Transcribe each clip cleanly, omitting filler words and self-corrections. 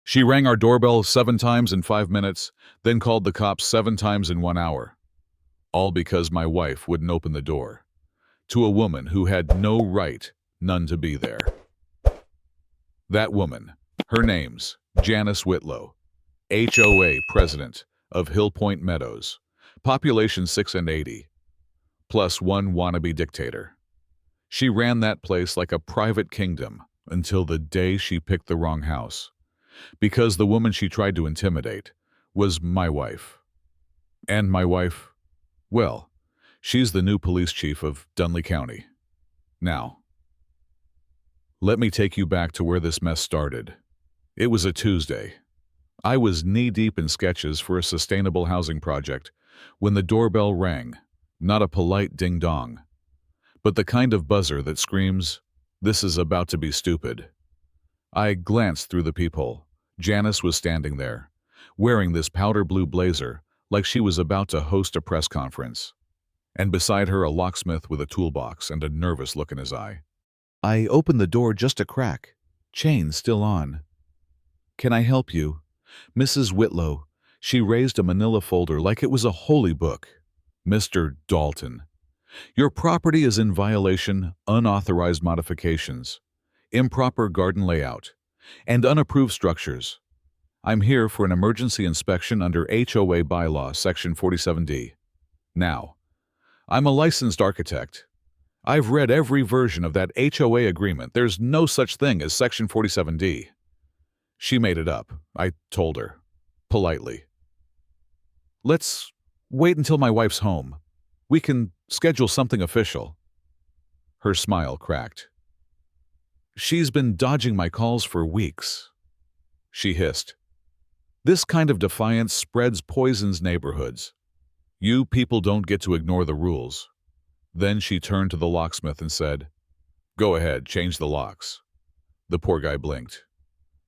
She rang our doorbell 7 times in 5 minutes, then called the cops 7 times in 1 hour. All because my wife wouldn't open the door. To a woman who had no right, none to be there. That woman, her name's Janice Whitlow, HOA president of Hill Point Meadows, population 680, plus one wannabe dictator. She ran that place like a private kingdom until the day she picked the wrong house, because the woman she tried to intimidate was my wife. And my wife, well, she's the new police chief of Dunley County. Now, let me take you back to where this mess started. It was a Tuesday. I was knee-deep in sketches for a sustainable housing project when the doorbell rang, not a polite ding-dong, but the kind of buzzer that screams, "This is about to be stupid." I glanced through the peephole. Janice was standing there, wearing this powder blue blazer like she was about to host a press conference, and beside her a locksmith with a toolbox and a nervous look in his eye. I opened the door just a crack, chain still on. "Can I help you?" Mrs. Whitlow. She raised a manila folder like it was a holy book. "Mr. Dalton, your property is in violation, unauthorized modifications, improper garden layout, and unapproved structures. I'm here for an emergency inspection under HOA bylaw section 47D. Now, I'm a licensed architect. I've read every version of that HOA agreement. There's no such thing as section 47D. She made it up, I told her, politely. "Let's wait until my wife's home. We can schedule something official." Her smile cracked. "She's been dodging my calls for weeks," she hissed. "This kind of defiance spreads poisons neighborhoods. You people don't get to ignore the rules." Then she turned to the locksmith and said, "Go ahead, change the locks." The poor guy blinked.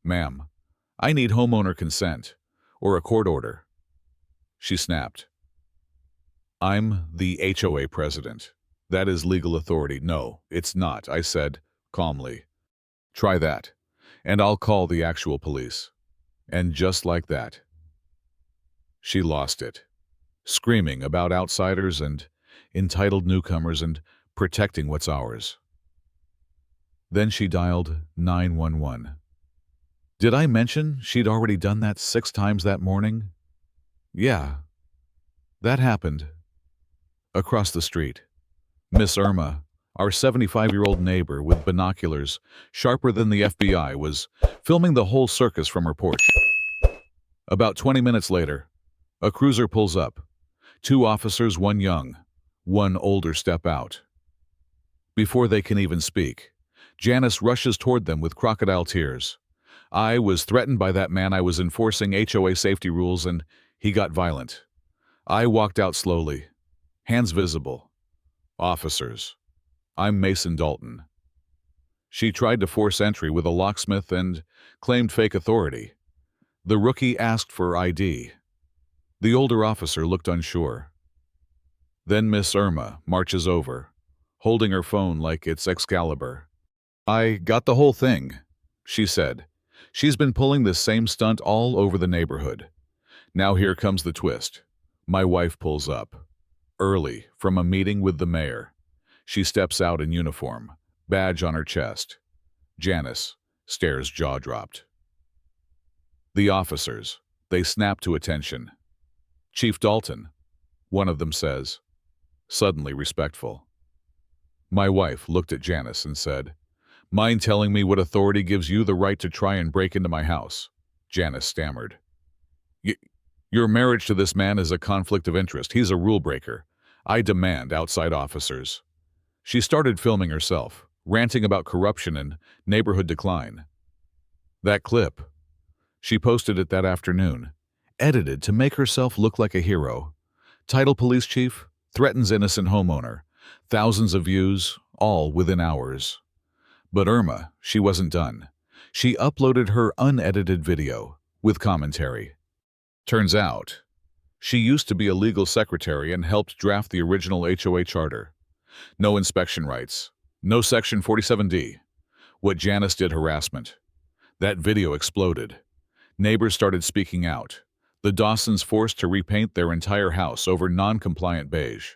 "Ma'am, I need homeowner consent, or a court order." She snapped. "I'm the HOA president. That is legal authority." "No, it's not," I said, calmly. "Try that, and I'll call the actual police." And just like that, she lost it, screaming about outsiders and entitled newcomers and protecting what's ours. Then she dialed 911. Did I mention she'd already done that 6 times that morning? Yeah, that happened. Across the street, Miss Erma, our 75-year-old neighbor with binoculars sharper than the FBI, was filming the whole circus from her porch. About 20 minutes later, a cruiser pulls up. 2 officers, one young, one older, step out. Before they can even speak, Janice rushes toward them with crocodile tears. "I was threatened by that man. I was enforcing HOA safety rules and he got violent." I walked out slowly, hands visible. "Officers, I'm Mason Dalton." She tried to force entry with a locksmith and claimed fake authority. The rookie asked for ID. The older officer looked unsure. Then Miss Erma marches over, holding her phone like it's Excalibur. "I got the whole thing," she said. "She's been pulling this same stunt all over the neighborhood. Now here comes the twist." My wife pulls up, early, from a meeting with the mayor. She steps out in uniform, badge on her chest. Janice stares jaw-dropped. The officers, they snap to attention. "Chief Dalton," one of them says, suddenly respectful. My wife looked at Janice and said, "Mind telling me what authority gives you the right to try and break into my house?" Janice stammered. Your marriage to this man is a conflict of interest. He's a rule breaker. I demand outside officers." She started filming herself, ranting about corruption and neighborhood decline. That clip, she posted it that afternoon, edited to make herself look like a hero. Title police chief, threatens innocent homeowner. Thousands of views, all within hours. But Erma, she wasn't done. She uploaded her unedited video, with commentary. Turns out, she used to be a legal secretary and helped draft the original HOA charter. No inspection rights, no section 47D. What Janice did, harassment. That video exploded. Neighbors started speaking out. The Dawsons forced to repaint their entire house over non-compliant beige.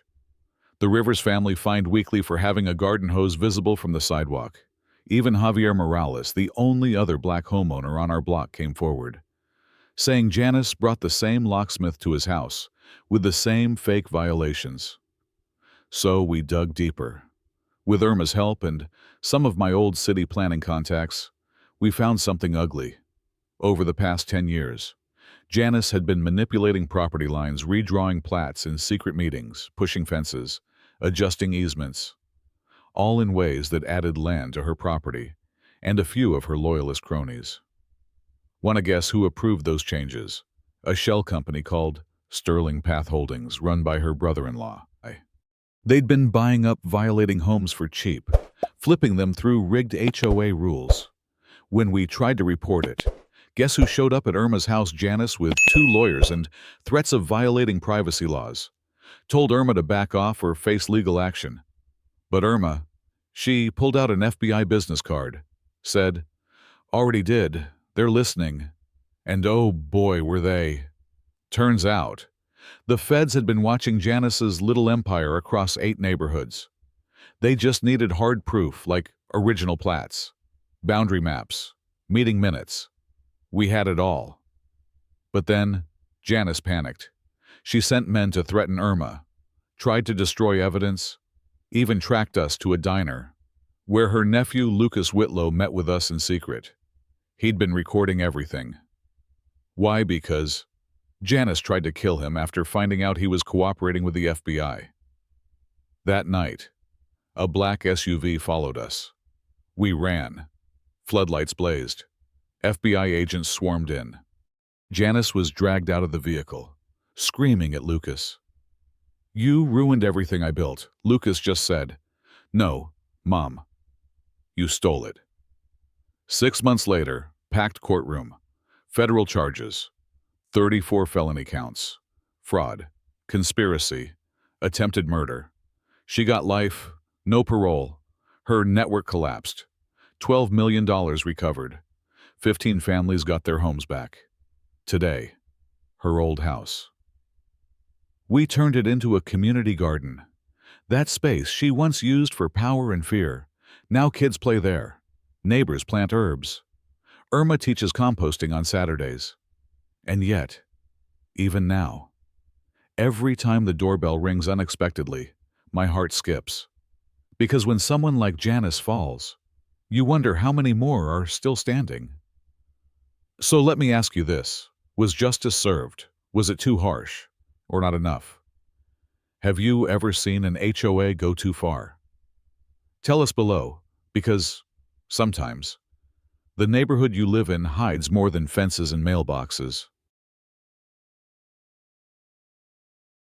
The Rivers family fined weekly for having a garden hose visible from the sidewalk. Even Javier Morales, the only other black homeowner on our block, came forward, saying Janice brought the same locksmith to his house with the same fake violations. So we dug deeper. With Erma's help and some of my old city planning contacts, we found something ugly. Over the past 10 years, Janice had been manipulating property lines, redrawing plats in secret meetings, pushing fences, adjusting easements, all in ways that added land to her property and a few of her loyalist cronies. Want to guess who approved those changes? A shell company called Sterling Path Holdings, run by her brother-in-law. They'd been buying up violating homes for cheap, flipping them through rigged HOA rules. When we tried to report it, guess who showed up at Erma's house? Janice, with 2 lawyers and threats of violating privacy laws. Told Erma to back off or face legal action. But Erma, she pulled out an FBI business card, said, "Already did, they're listening." And oh boy, were they. Turns out, the feds had been watching Janice's little empire across 8 neighborhoods. They just needed hard proof, like original plats, boundary maps, meeting minutes. We had it all. But then, Janice panicked. She sent men to threaten Erma, tried to destroy evidence, even tracked us to a diner, where her nephew Lucas Whitlow met with us in secret. He'd been recording everything. Why? Because Janice tried to kill him after finding out he was cooperating with the FBI. That night, a black SUV followed us. We ran. Floodlights blazed. FBI agents swarmed in. Janice was dragged out of the vehicle, screaming at Lucas. "You ruined everything I built," Lucas just said. "No, Mom. You stole it." 6 months later, packed courtroom. Federal charges. 34 felony counts. Fraud. Conspiracy. Attempted murder. She got life, no parole. Her network collapsed. $12 million recovered. 15 families got their homes back. Today, her old house. We turned it into a community garden. That space she once used for power and fear. Now kids play there. Neighbors plant herbs. Erma teaches composting on Saturdays. And yet, even now, every time the doorbell rings unexpectedly, my heart skips. Because when someone like Janice falls, you wonder how many more are still standing. So let me ask you this. Was justice served? Was it too harsh? Or not enough? Have you ever seen an HOA go too far? Tell us below, because sometimes the neighborhood you live in hides more than fences and mailboxes.